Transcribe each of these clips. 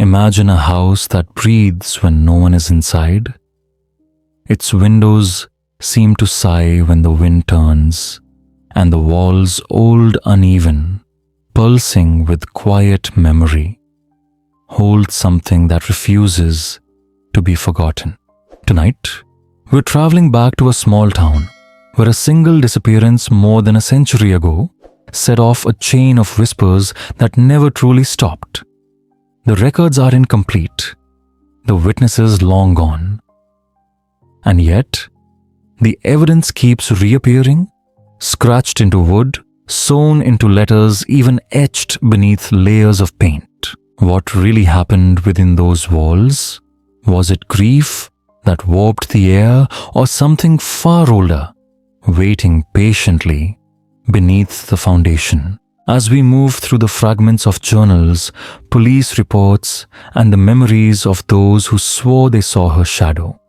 Imagine a house that breathes when no one is inside. Its windows seem to sigh when the wind turns, and the walls old uneven, pulsing with quiet memory, hold something that refuses to be forgotten. Tonight, we're traveling back to a small town where a single disappearance more than a century ago set off a chain of whispers that never truly stopped. The records are incomplete, the witnesses long gone, and yet the evidence keeps reappearing, scratched into wood, sewn into letters, even etched beneath layers of paint. What really happened within those walls? Was it grief that warped the air, or something far older, waiting patiently beneath the foundation? As we move through the fragments of journals, police reports, and the memories of those who swore they saw her shadow,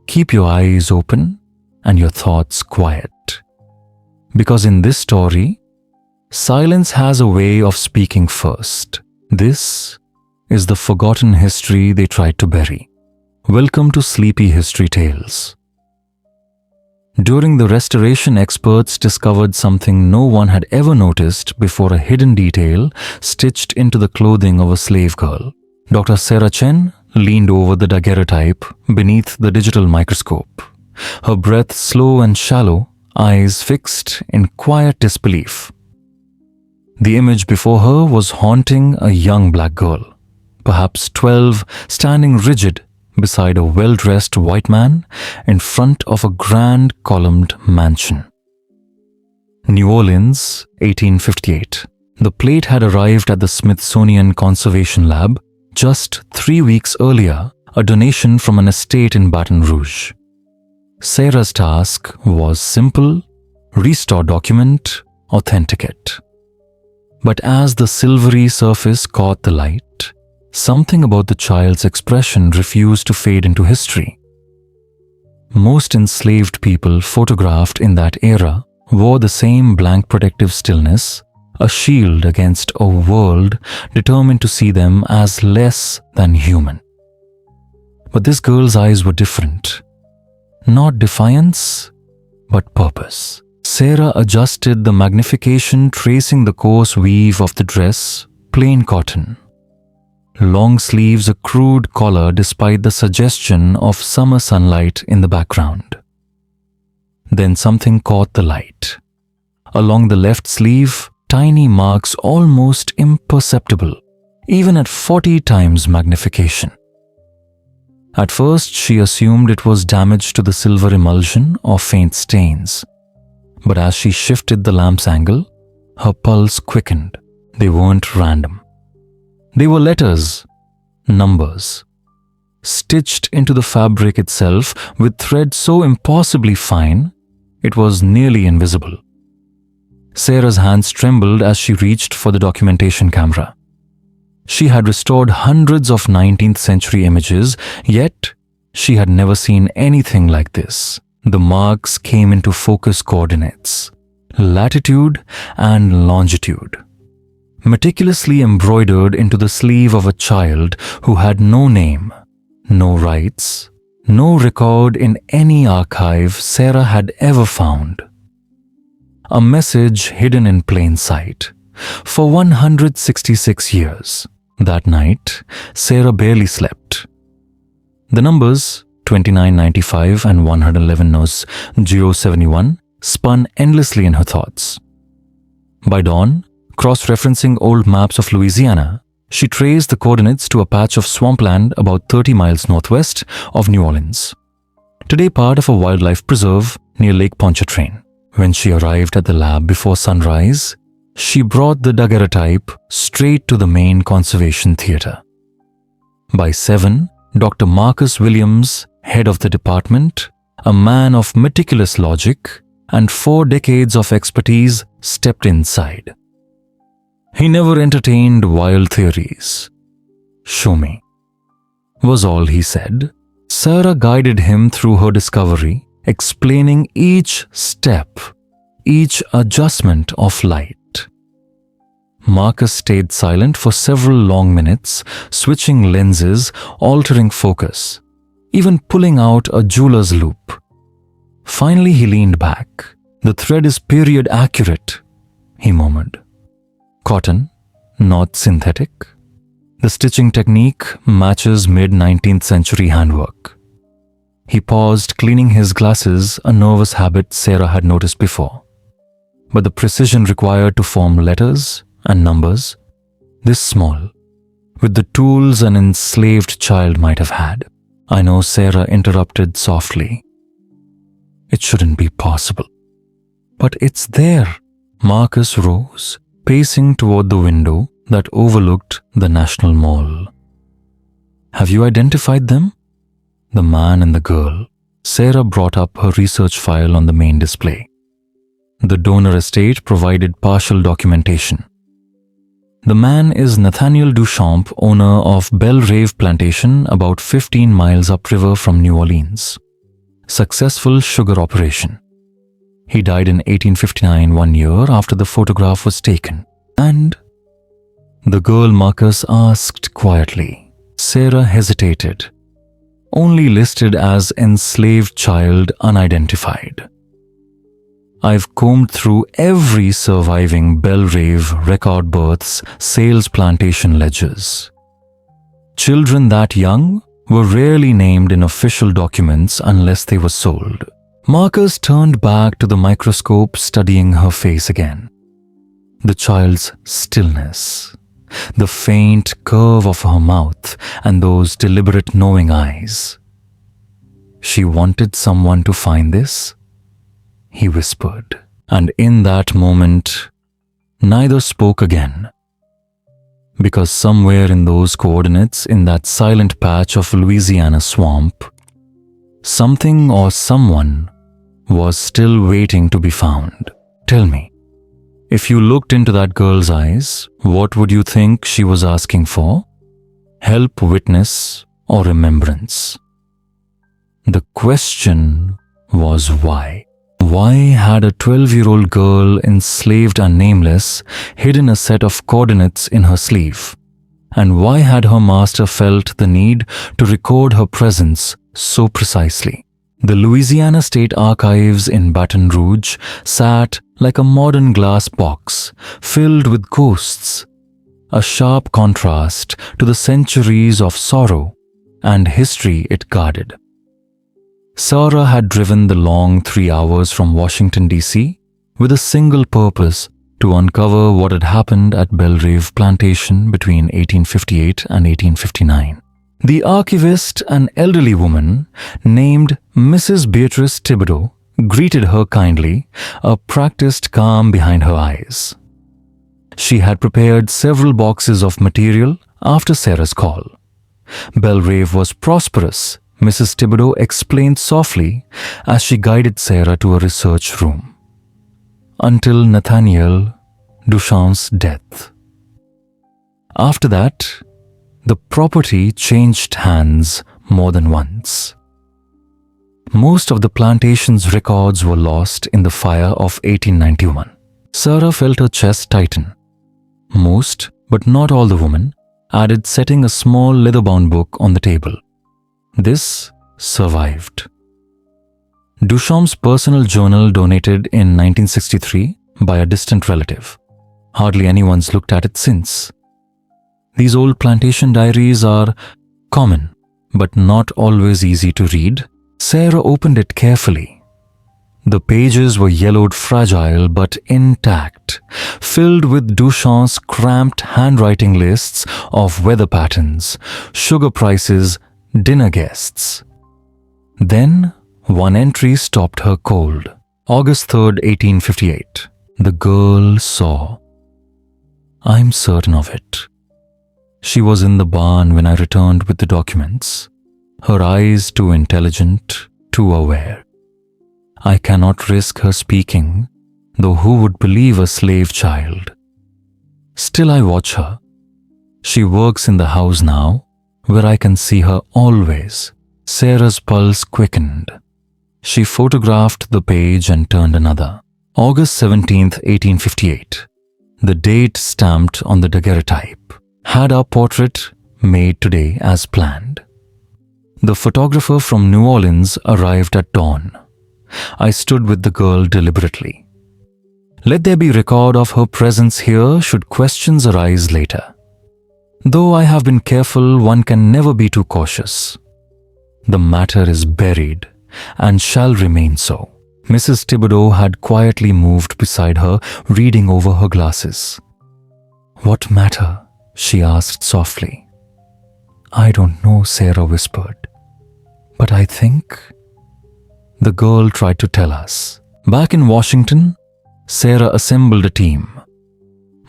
keep your eyes open and your thoughts quiet. Because in this story, silence has a way of speaking first. This is the forgotten history they tried to bury. Welcome to Sleepy History Tales. During the restoration, experts discovered something no one had ever noticed before: a hidden detail stitched into the clothing of a slave girl. Dr. Sarah Chen leaned over the daguerreotype beneath the digital microscope, her breath slow and shallow, eyes fixed in quiet disbelief. The image before her was haunting: a young black girl, perhaps 12, standing rigid beside a well-dressed white man in front of a grand columned mansion. New Orleans, 1858. The plate had arrived at the Smithsonian Conservation Lab just 3 weeks earlier, a donation from an estate in Baton Rouge. Sarah's task was simple: restore document, authenticate. But as the silvery surface caught the light, something about the child's expression refused to fade into history. Most enslaved people photographed in that era wore the same blank protective stillness, a shield against a world determined to see them as less than human. But this girl's eyes were different. Not defiance, but purpose. Sarah adjusted the magnification, tracing the coarse weave of the dress, plain cotton. Long sleeves, a crude collar despite the suggestion of summer sunlight in the background. Then something caught the light. Along the left sleeve, tiny marks almost imperceptible, even at 40 times magnification. At first, she assumed it was damage to the silver emulsion or faint stains. But as she shifted the lamp's angle, her pulse quickened. They weren't random. They were letters, numbers, stitched into the fabric itself with thread so impossibly fine it was nearly invisible. Sarah's hands trembled as she reached for the documentation camera. She had restored hundreds of 19th century images, yet she had never seen anything like this. The marks came into focus coordinates, latitude and longitude, meticulously embroidered into the sleeve of a child who had no name, no rights, no record in any archive Sarah had ever found. A message hidden in plain sight. For 166 years, that night, Sarah barely slept. The numbers 2995 and 111 knows 071 spun endlessly in her thoughts. By dawn, cross-referencing old maps of Louisiana, she traced the coordinates to a patch of swampland about 30 miles northwest of New Orleans, today part of a wildlife preserve near Lake Pontchartrain. When she arrived at the lab before sunrise, she brought the daguerreotype straight to the main conservation theater. By 7, Dr. Marcus Williams, head of the department, a man of meticulous logic and 4 decades of expertise, stepped inside. He never entertained wild theories. "Show me," was all he said. Sarah guided him through her discovery, explaining each step, each adjustment of light. Marcus stayed silent for several long minutes, switching lenses, altering focus, even pulling out a jeweler's loop. Finally, he leaned back. "The thread is period accurate," he murmured. "Cotton, not synthetic. The stitching technique matches mid-19th century handwork." He paused, cleaning his glasses, a nervous habit Sarah had noticed before. But the precision required to form letters and numbers, this small, with the tools an enslaved child might have had. "I know," Sarah interrupted softly. "It shouldn't be possible. But it's there." Marcus rose, pacing toward the window that overlooked the National Mall. "Have you identified them?" "The man and the girl." Sarah brought up her research file on the main display. The donor estate provided partial documentation. "The man is Nathaniel Duchamp, owner of Belle Reve Plantation, about 15 miles upriver from New Orleans. Successful sugar operation. He died in 1859, 1 year after the photograph was taken." "And?" the girl Marcus asked quietly. Sarah hesitated. "Only listed as enslaved child, unidentified." "I've combed through every surviving Belle Reve record births, sales plantation ledgers. Children that young were rarely named in official documents unless they were sold." Marcus turned back to the microscope, studying her face again. The child's stillness, the faint curve of her mouth, and those deliberate knowing eyes. "She wanted someone to find this?" he whispered. And in that moment, neither spoke again. Because somewhere in those coordinates, in that silent patch of Louisiana swamp, something or someone was still waiting to be found. "Tell me, if you looked into that girl's eyes, what would you think she was asking for? Help, witness, or remembrance?" The question was why. Why had a 12-year-old girl, enslaved and nameless, hidden a set of coordinates in her sleeve? And why had her master felt the need to record her presence so precisely? The Louisiana State Archives in Baton Rouge sat like a modern glass box filled with ghosts, a sharp contrast to the centuries of sorrow and history it guarded. Sarah had driven the long 3 hours from Washington, D.C. with a single purpose: to uncover what had happened at Belle Reve Plantation between 1858 and 1859. The archivist, an elderly woman named Mrs. Beatrice Thibodeau, greeted her kindly, a practiced calm behind her eyes. She had prepared several boxes of material after Sarah's call. Belle Reve was prosperous, Mrs. Thibodeau explained softly as she guided Sarah to a research room. Until Nathaniel Duchamp's death. After that, the property changed hands more than once. Most of the plantation's records were lost in the fire of 1891. Sarah felt her chest tighten. Most, but not all the women, added, setting a small leather-bound book on the table. This survived. Duchamp's personal journal, donated in 1963 by a distant relative. Hardly anyone's looked at it since. These old plantation diaries are common, but not always easy to read. Sarah opened it carefully. The pages were yellowed, fragile but intact, filled with Duchamp's cramped handwriting lists of weather patterns, sugar prices, dinner guests. Then one entry stopped her cold. August 3rd, 1858. The girl saw. I'm certain of it. She was in the barn when I returned with the documents. Her eyes too intelligent, too aware. I cannot risk her speaking, though who would believe a slave child? Still I watch her. She works in the house now, where I can see her always. Sarah's pulse quickened. She photographed the page and turned another. August 17th, 1858. the date stamped on the daguerreotype, had our portrait made today as planned. The photographer from New Orleans arrived at dawn. I stood with the girl deliberately. Let there be record of her presence here should questions arise later. Though I have been careful, one can never be too cautious. The matter is buried and shall remain so. Mrs. Thibodeau had quietly moved beside her, reading over her glasses. What matter? She asked softly. I don't know, Sarah whispered. But I think... The girl tried to tell us. Back in Washington, Sarah assembled a team.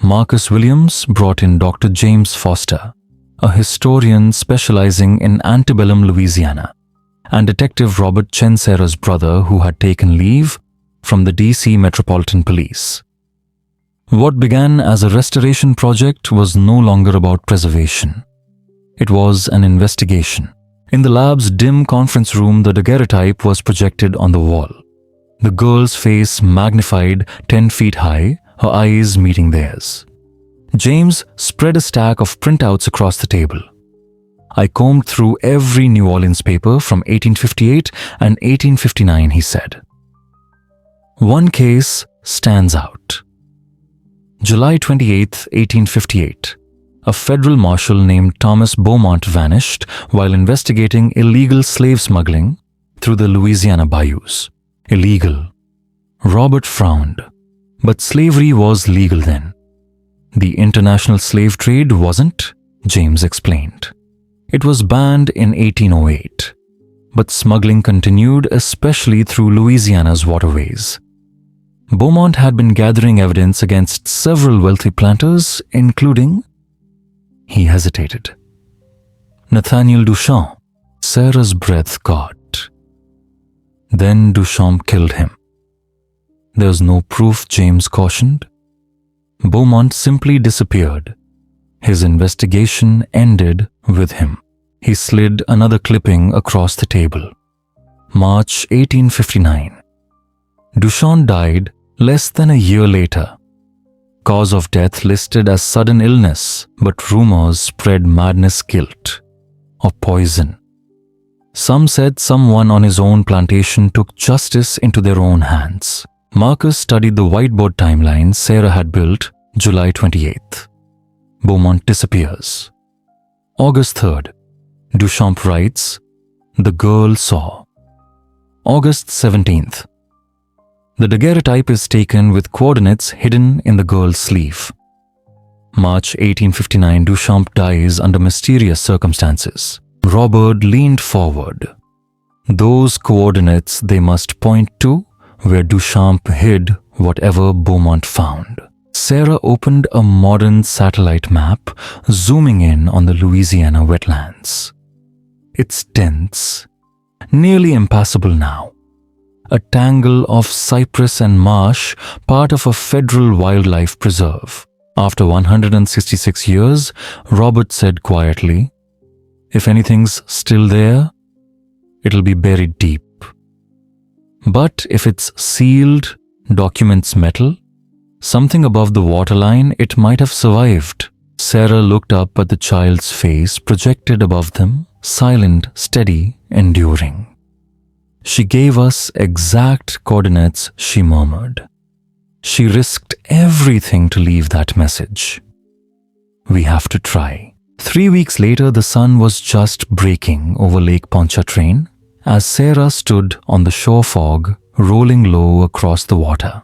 Marcus Williams brought in Dr. James Foster, a historian specializing in antebellum Louisiana, and Detective Robert Chen, Sarah's brother, who had taken leave from the DC Metropolitan Police. What began as a restoration project was no longer about preservation. It was an investigation. In the lab's dim conference room, the daguerreotype was projected on the wall. The girl's face magnified 10 feet high, her eyes meeting theirs. James spread a stack of printouts across the table. I combed through every New Orleans paper from 1858 and 1859, he said. One case stands out. July 28, 1858. A federal marshal named Thomas Beaumont vanished while investigating illegal slave smuggling through the Louisiana bayous. Illegal. Robert frowned. But slavery was legal then. The international slave trade wasn't, James explained. It was banned in 1808. But smuggling continued, especially through Louisiana's waterways. Beaumont had been gathering evidence against several wealthy planters, including... He hesitated. Nathaniel Duchamp. Sarah's breath caught. Then Duchamp killed him. There's no proof, James cautioned. Beaumont simply disappeared. His investigation ended with him. He slid another clipping across the table. March 1859. Duchamp died less than a year later. Cause of death listed as sudden illness, but rumors spread madness, guilt, or poison. Some said someone on his own plantation took justice into their own hands. Marcus studied the whiteboard timeline Sarah had built, July 28th. Beaumont disappears. August 3rd. Duchamp writes, The girl saw. August 17th. The daguerreotype is taken with coordinates hidden in the girl's sleeve. March 1859, Duchamp dies under mysterious circumstances. Robert leaned forward. Those coordinates they must point to where Duchamp hid whatever Beaumont found. Sarah opened a modern satellite map, zooming in on the Louisiana wetlands. It's dense, nearly impassable now. A tangle of cypress and marsh, part of a federal wildlife preserve. After 166 years, Robert said quietly, If anything's still there, it'll be buried deep. But if it's sealed, documents metal, something above the waterline, it might have survived. Sarah looked up at the child's face projected above them, silent, steady, enduring. She gave us exact coordinates, she murmured. She risked everything to leave that message. We have to try. 3 weeks later, the sun was just breaking over Lake Pontchartrain as Sarah stood on the shore, fog rolling low across the water.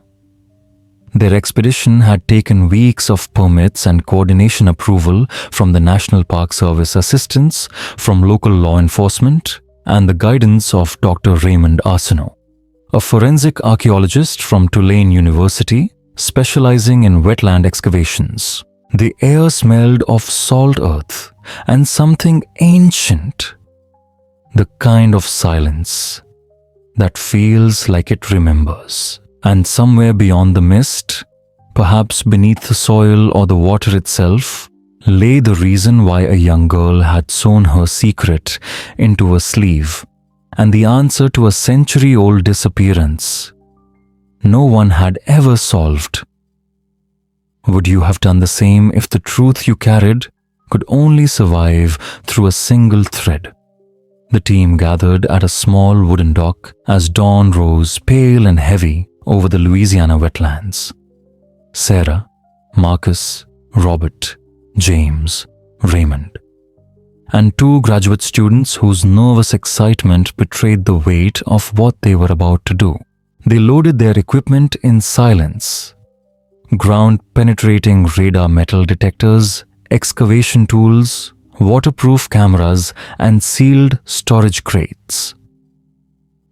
Their expedition had taken weeks of permits and coordination approval from the National Park Service assistance, from local law enforcement, and the guidance of Dr. Raymond Arsenault, a forensic archaeologist from Tulane University specializing in wetland excavations. The air smelled of salt earth and something ancient, the kind of silence that feels like it remembers. And somewhere beyond the mist, perhaps beneath the soil or the water itself, lay the reason why a young girl had sewn her secret into a sleeve, and the answer to a century-old disappearance no one had ever solved. Would you have done the same if the truth you carried could only survive through a single thread? The team gathered at a small wooden dock as dawn rose pale and heavy over the Louisiana wetlands. Sarah, Marcus, Robert, James, Raymond, and 2 graduate students whose nervous excitement betrayed the weight of what they were about to do. They loaded their equipment in silence. Ground-penetrating radar metal detectors, excavation tools, waterproof cameras, and sealed storage crates.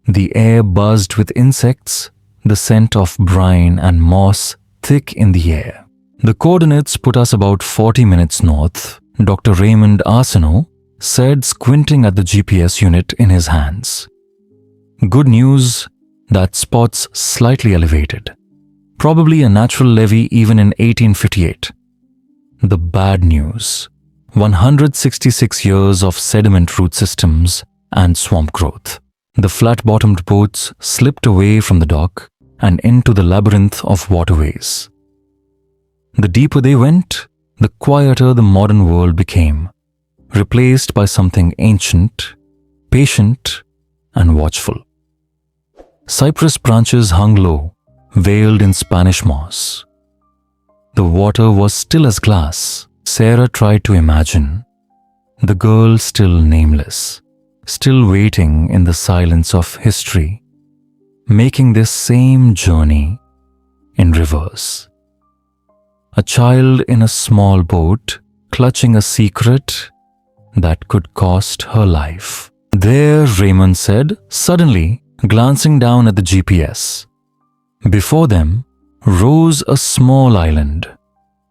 The air buzzed with insects, the scent of brine and moss thick in the air. The coordinates put us about 40 minutes north, Dr. Raymond Arsenault said, squinting at the GPS unit in his hands. Good news, that spot's slightly elevated. Probably a natural levee even in 1858. The bad news, 166 years of sediment root systems and swamp growth. The flat-bottomed boats slipped away from the dock and into the labyrinth of waterways. The deeper they went, the quieter the modern world became, replaced by something ancient, patient, and watchful. Cypress branches hung low, veiled in Spanish moss. The water was still as glass. Sarah tried to imagine. The girl still nameless, still waiting in the silence of history, making this same journey in reverse. A child in a small boat, clutching a secret that could cost her life. There, Raymond said, suddenly glancing down at the GPS. Before them rose a small island,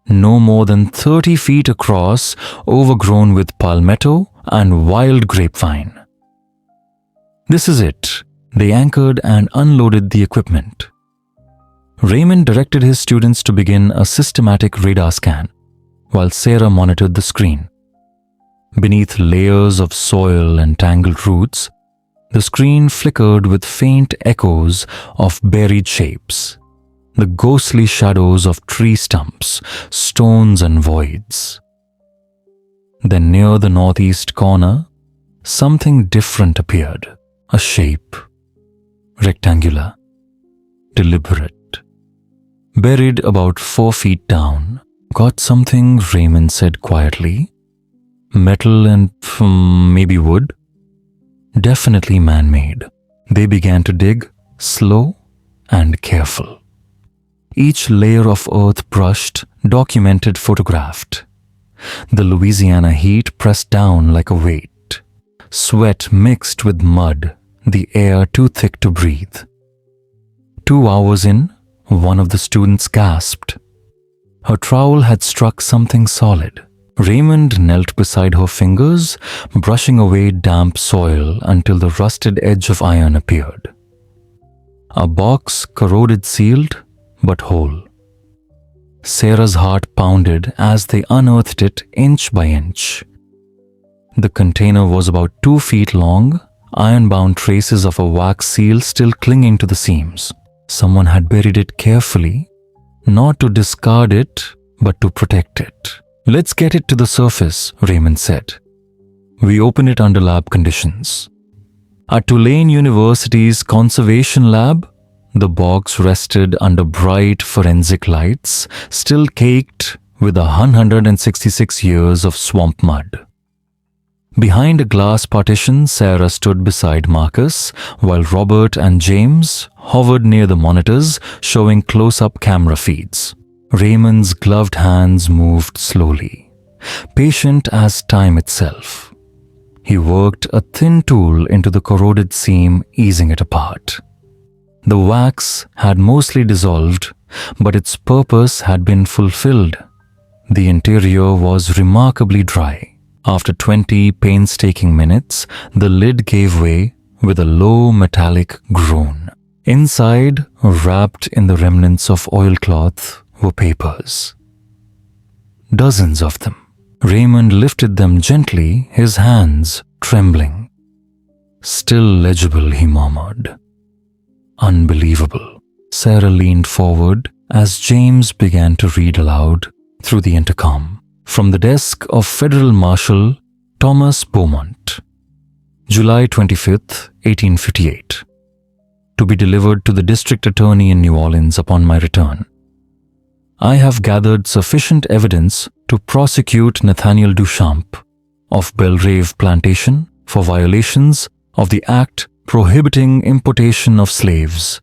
no more than 30 feet across, overgrown with palmetto and wild grapevine. This is it. They anchored and unloaded the equipment. Raymond directed his students to begin a systematic radar scan, while Sarah monitored the screen. Beneath layers of soil and tangled roots, the screen flickered with faint echoes of buried shapes, the ghostly shadows of tree stumps, stones, and voids. Then near the northeast corner, something different appeared, a shape, rectangular, deliberate, buried about 4 feet down. Got something, Raymond said quietly. Metal and maybe wood. Definitely man-made. They began to dig, slow and careful. Each layer of earth brushed, documented, photographed. The Louisiana heat pressed down like a weight. Sweat mixed with mud, the air too thick to breathe. 2 hours in, one of the students gasped. Her trowel had struck something solid. Raymond knelt beside her fingers, brushing away damp soil until the rusted edge of iron appeared. A box corroded, sealed, but whole. Sarah's heart pounded as they unearthed it inch by inch. The container was about 2 feet long, iron-bound traces of a wax seal still clinging to the seams. Someone had buried it carefully, not to discard it, but to protect it. Let's get it to the surface, Raymond said. We open it under lab conditions. At Tulane University's conservation lab, the box rested under bright forensic lights, still caked with 166 years of swamp mud. Behind a glass partition, Sarah stood beside Marcus, while Robert and James hovered near the monitors, showing close-up camera feeds. Raymond's gloved hands moved slowly, patient as time itself. He worked a thin tool into the corroded seam, easing it apart. The wax had mostly dissolved, but its purpose had been fulfilled. The interior was remarkably dry. After 20 painstaking minutes, the lid gave way with a low metallic groan. Inside, wrapped in the remnants of oilcloth, were papers. Dozens of them. Raymond lifted them gently, his hands trembling. Still legible, he murmured. Unbelievable. Sarah leaned forward, as James began to read aloud through the intercom from the desk of Federal Marshal Thomas Beaumont. July 25th, 1858. To be delivered to the District Attorney in New Orleans upon my return. I have gathered sufficient evidence to prosecute Nathaniel Duchamp of Belrive Plantation for violations of the Act prohibiting importation of slaves.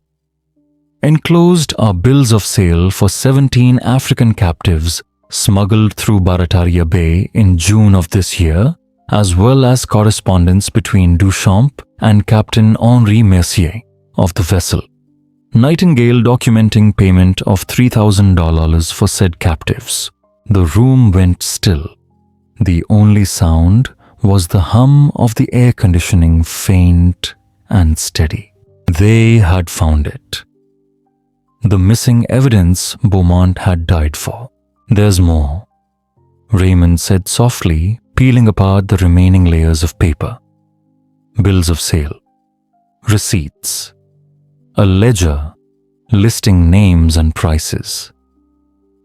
Enclosed are bills of sale for 17 African captives smuggled through Barataria Bay in June of this year, as well as correspondence between Duchamp and Captain Henri Mercier of the vessel. Nightingale documenting payment of $3,000 for said captives. The room went still. The only sound was the hum of the air conditioning, faint and steady. They had found it. The missing evidence Beaumont had died for. There's more, Raymond said softly, peeling apart the remaining layers of paper. Bills of sale, receipts, a ledger listing names and prices,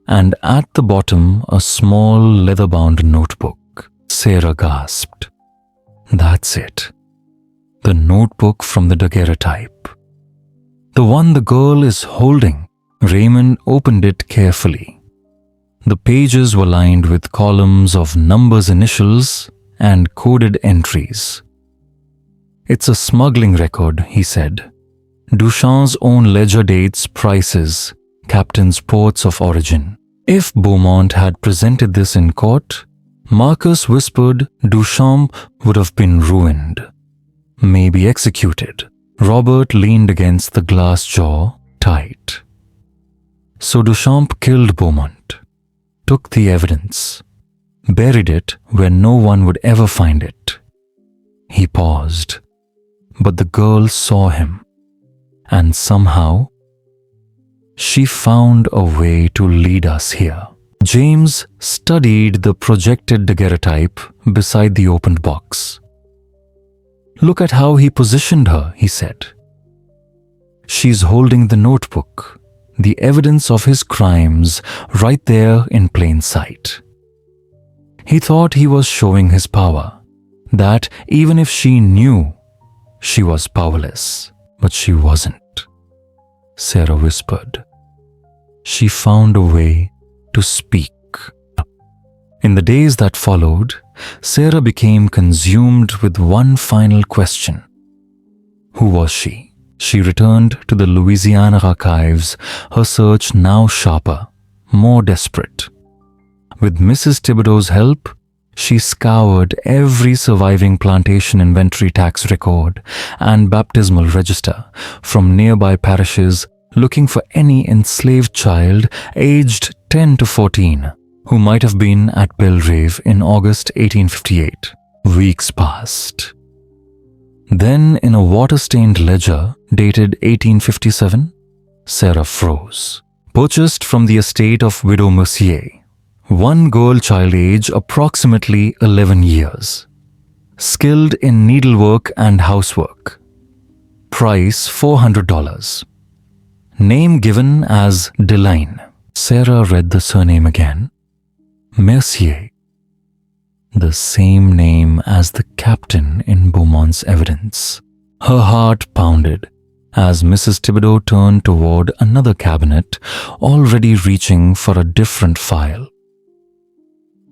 and at the bottom a small leather-bound notebook. Sarah gasped. That's it. The notebook from the daguerreotype. The one the girl is holding. Raymond opened it carefully. The pages were lined with columns of numbers, initials, and coded entries. It's a smuggling record, he said. Duchamp's own ledger dates, prices, captain's ports of origin. If Beaumont had presented this in court, Marcus whispered Duchamp would have been ruined, maybe executed. Robert leaned against the glass jaw, tight. So Duchamp killed Beaumont, took the evidence, buried it where no one would ever find it. He paused, but the girl saw him, and somehow she found a way to lead us here. James studied the projected daguerreotype beside the opened box. Look at how he positioned her, he said. She's holding the notebook, the evidence of his crimes, right there in plain sight. He thought he was showing his power, that even if she knew, she was powerless. But she wasn't, Sarah whispered. She found a way to speak. In the days that followed, Sarah became consumed with one final question. Who was she? She returned to the Louisiana archives, her search now sharper, more desperate. With Mrs. Thibodeau's help, she scoured every surviving plantation inventory tax record and baptismal register from nearby parishes, looking for any enslaved child aged 10 to 14 who might have been at Belrive in August 1858. Weeks passed. Then, in a water-stained ledger dated 1857, Sarah froze. Purchased from the estate of Widow Mercier. One girl child age approximately 11 years. Skilled in needlework and housework. Price $400. Name given as Deline. Sarah read the surname again. Mercier. The same name as the captain in Beaumont's evidence. Her heart pounded as Mrs. Thibodeau turned toward another cabinet, already reaching for a different file.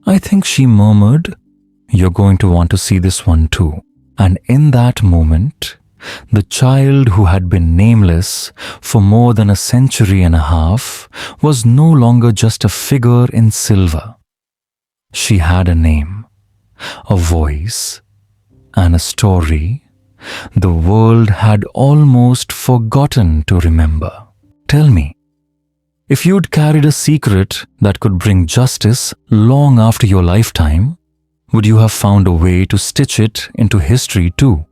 I think she murmured, "You're going to want to see this one too." And in that moment, the child who had been nameless for more than a century and a half was no longer just a figure in silver. She had a name, a voice, and a story the world had almost forgotten to remember. Tell me, if you'd carried a secret that could bring justice long after your lifetime, would you have found a way to stitch it into history too?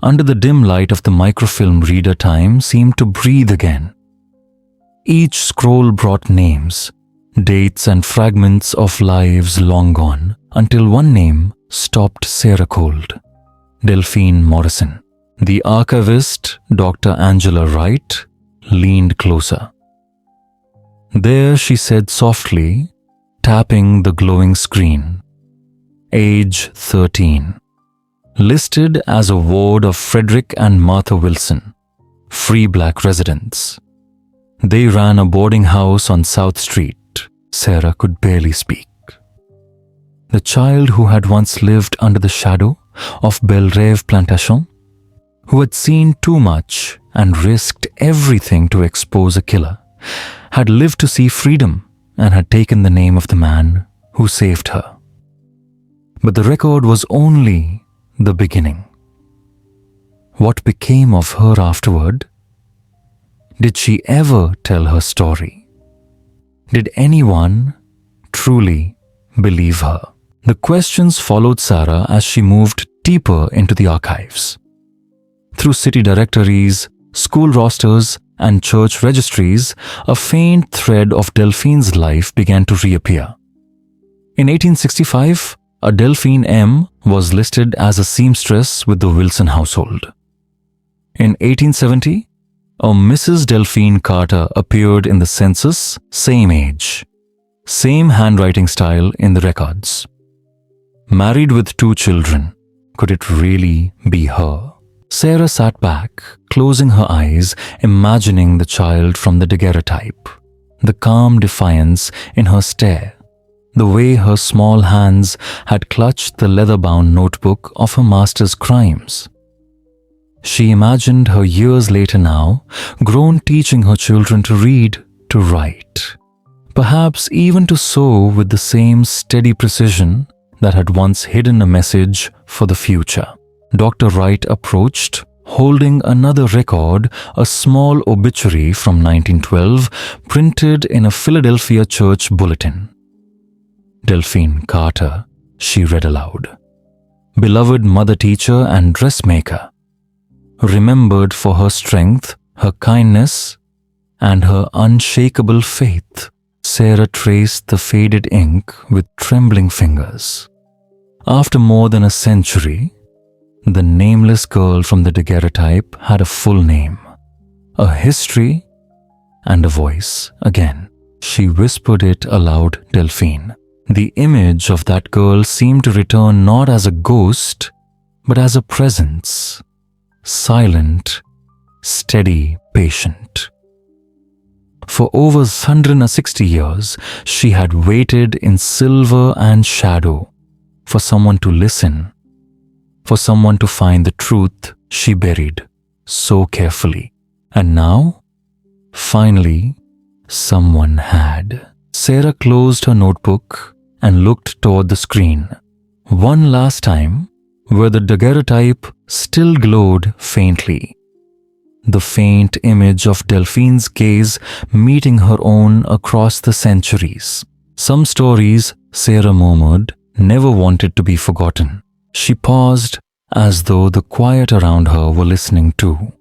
Under the dim light of the microfilm reader, time seemed to breathe again. Each scroll brought names, dates and fragments of lives long gone, until one name stopped Sarah cold. Delphine Morrison. The archivist, Dr. Angela Wright, leaned closer. There she said softly, tapping the glowing screen, age 13. Listed as a ward of Frederick and Martha Wilson, free black residents. They ran a boarding house on South Street. Sarah could barely speak. The child who had once lived under the shadow of Belreve Plantation, who had seen too much and risked everything to expose a killer, had lived to see freedom and had taken the name of the man who saved her. But the record was only the beginning. What became of her afterward? Did she ever tell her story? Did anyone truly believe her? The questions followed Sarah as she moved deeper into the archives. Through city directories, school rosters, and church registries, a faint thread of Delphine's life began to reappear. In 1865, a Delphine M. was listed as a seamstress with the Wilson household. In 1870, a Mrs. Delphine Carter appeared in the census, same age, same handwriting style in the records. Married with 2 children, could it really be her? Sarah sat back, closing her eyes, imagining the child from the daguerreotype, the calm defiance in her stare, the way her small hands had clutched the leather-bound notebook of her master's crimes. She imagined her years later now, grown, teaching her children to read, to write, perhaps even to sew with the same steady precision that had once hidden a message for the future. Dr. Wright approached, holding another record, a small obituary from 1912 printed in a Philadelphia church bulletin. Delphine Carter, she read aloud. Beloved mother teacher and dressmaker, remembered for her strength, her kindness, and her unshakable faith. Sarah traced the faded ink with trembling fingers. After more than a century, the nameless girl from the daguerreotype had a full name, a history, and a voice again. She whispered it aloud, Delphine. The image of that girl seemed to return not as a ghost, but as a presence, silent, steady, patient. For over 160 years, she had waited in silver and shadow for someone to listen, for someone to find the truth she buried so carefully. And now, finally, someone had. Sarah closed her notebook and looked toward the screen. One last time, where the daguerreotype still glowed faintly. The faint image of Delphine's gaze meeting her own across the centuries. Some stories, Sarah murmured, never wanted to be forgotten. She paused as though the quiet around her were listening too.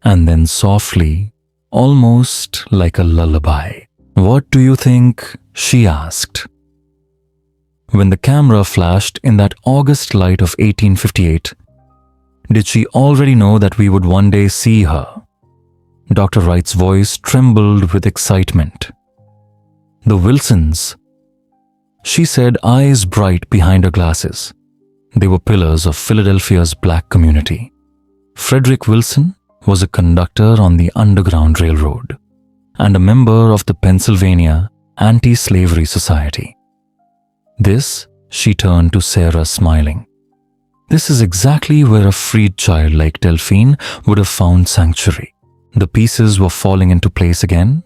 And then softly, almost like a lullaby, "What do you think?" she asked. When the camera flashed in that August light of 1858, did she already know that we would one day see her? Dr. Wright's voice trembled with excitement. The Wilsons, she said, eyes bright behind her glasses. They were pillars of Philadelphia's black community. Frederick Wilson was a conductor on the Underground Railroad and a member of the Pennsylvania Anti-Slavery Society. This, she turned to Sarah, smiling. This is exactly where a freed child like Delphine would have found sanctuary. The pieces were falling into place again,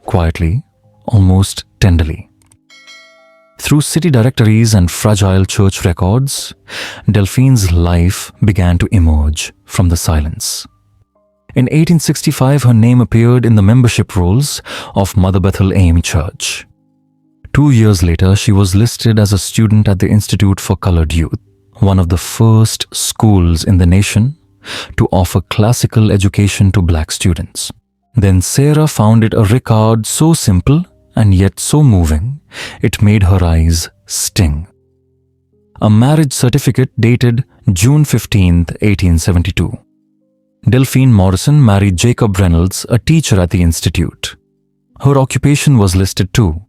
quietly, almost tenderly. Through city directories and fragile church records, Delphine's life began to emerge from the silence. In 1865, her name appeared in the membership rolls of Mother Bethel AME Church. 2 years later, she was listed as a student at the Institute for Colored Youth, one of the first schools in the nation to offer classical education to black students. Then Sarah found it a record so simple and yet so moving, it made her eyes sting. A marriage certificate dated June 15, 1872. Delphine Morrison married Jacob Reynolds, a teacher at the institute. Her occupation was listed too.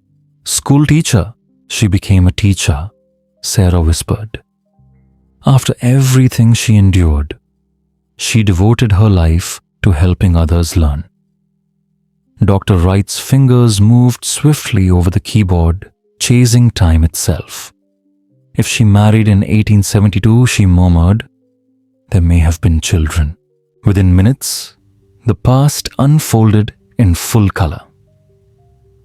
School teacher. She became a teacher, Sarah whispered. After everything she endured, she devoted her life to helping others learn. Dr. Wright's fingers moved swiftly over the keyboard, chasing time itself. If she married in 1872, she murmured, there may have been children. Within minutes, the past unfolded in full color.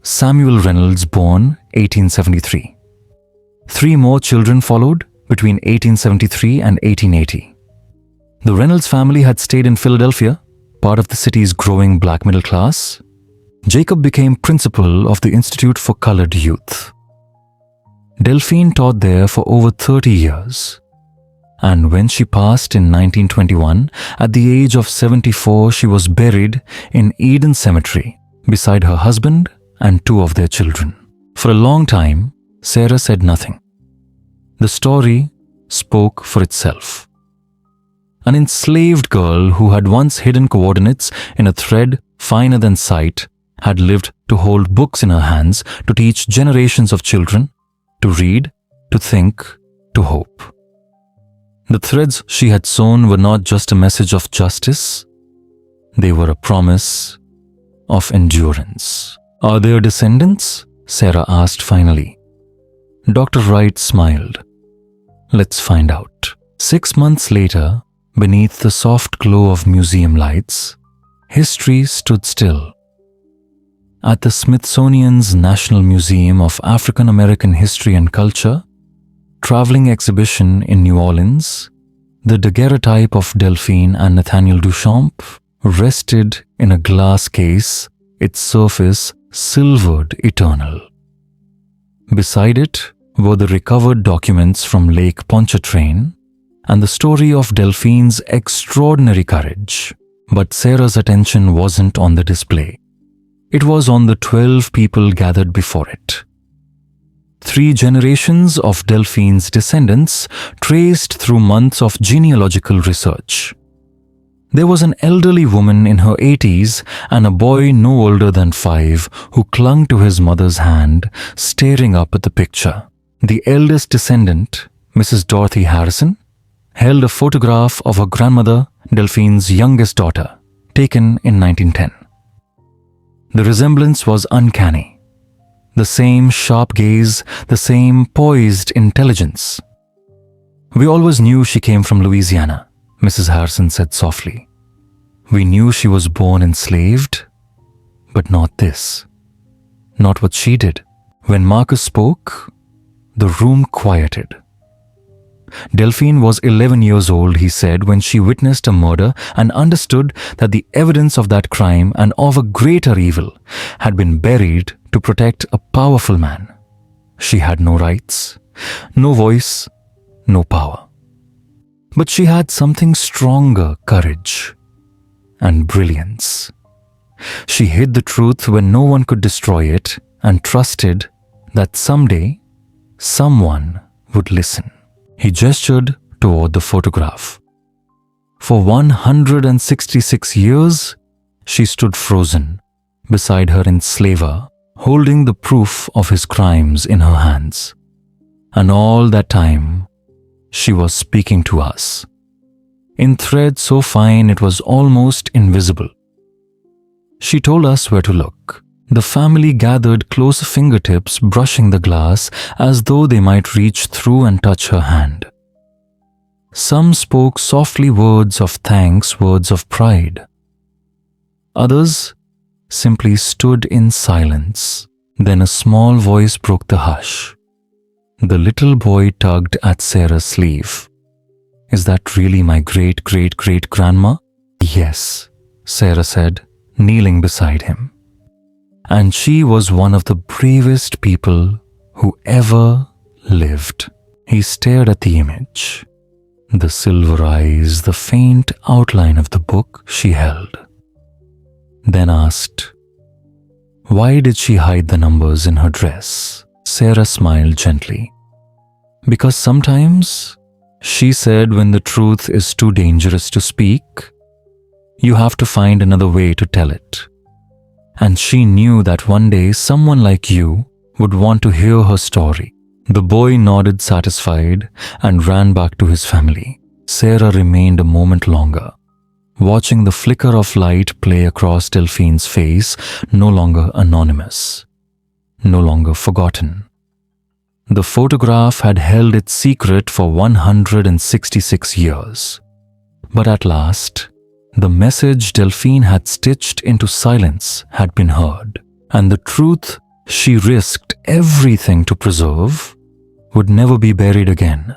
Samuel Reynolds, born 1873. 3 more children followed between 1873 and 1880. The Reynolds family had stayed in Philadelphia, part of the city's growing black middle class. Jacob became principal of the Institute for Colored Youth. Delphine taught there for over 30 years. And when she passed in 1921, at the age of 74, she was buried in Eden Cemetery beside her husband and 2 of their children. For a long time, Sarah said nothing. The story spoke for itself. An enslaved girl who had once hidden coordinates in a thread finer than sight had lived to hold books in her hands to teach generations of children to read, to think, to hope. The threads she had sewn were not just a message of justice, they were a promise of endurance. Are there descendants? Sarah asked finally. Dr. Wright smiled. Let's find out. 6 months later, beneath the soft glow of museum lights, history stood still. At the Smithsonian's National Museum of African American History and Culture traveling exhibition in New Orleans, the daguerreotype of Delphine and Nathaniel Duchamp rested in a glass case, its surface silvered eternal. Beside it were the recovered documents from Lake Pontchartrain and the story of Delphine's extraordinary courage. But Sarah's attention wasn't on the display. It was on the 12 people gathered before it. 3 generations of Delphine's descendants traced through months of genealogical research. There was an elderly woman in her 80s and a boy no older than 5 who clung to his mother's hand, staring up at the picture. The eldest descendant, Mrs. Dorothy Harrison, held a photograph of her grandmother, Delphine's youngest daughter, taken in 1910. The resemblance was uncanny. The same sharp gaze, the same poised intelligence. We always knew she came from Louisiana, Mrs. Harrison said softly. We knew she was born enslaved, but not this. Not what she did. When Marcus spoke, the room quieted. Delphine was 11 years old, he said, when she witnessed a murder and understood that the evidence of that crime and of a greater evil had been buried to protect a powerful man. She had no rights, no voice, no power. But she had something stronger, courage and brilliance. She hid the truth when no one could destroy it and trusted that someday someone would listen. He gestured toward the photograph. For 166 years, she stood frozen beside her enslaver, holding the proof of his crimes in her hands. And all that time, she was speaking to us, in thread so fine it was almost invisible. She told us where to look. The family gathered close fingertips, brushing the glass as though they might reach through and touch her hand. Some spoke softly words of thanks, words of pride. Others simply stood in silence. Then a small voice broke the hush. The little boy tugged at Sarah's sleeve. Is that really my great-great-great-grandma? Yes, Sarah said, kneeling beside him. And she was one of the bravest people who ever lived. He stared at the image, the silver eyes, the faint outline of the book she held. Then asked, why did she hide the numbers in her dress? Sarah smiled gently. Because sometimes, she said, when the truth is too dangerous to speak, you have to find another way to tell it. and she knew that one day someone like you would want to hear her story. The boy nodded satisfied and ran back to his family. Sarah remained a moment longer, watching the flicker of light play across Delphine's face, no longer anonymous, no longer forgotten. The photograph had held its secret for 166 years. But at last, the message Delphine had stitched into silence had been heard, and the truth she risked everything to preserve would never be buried again.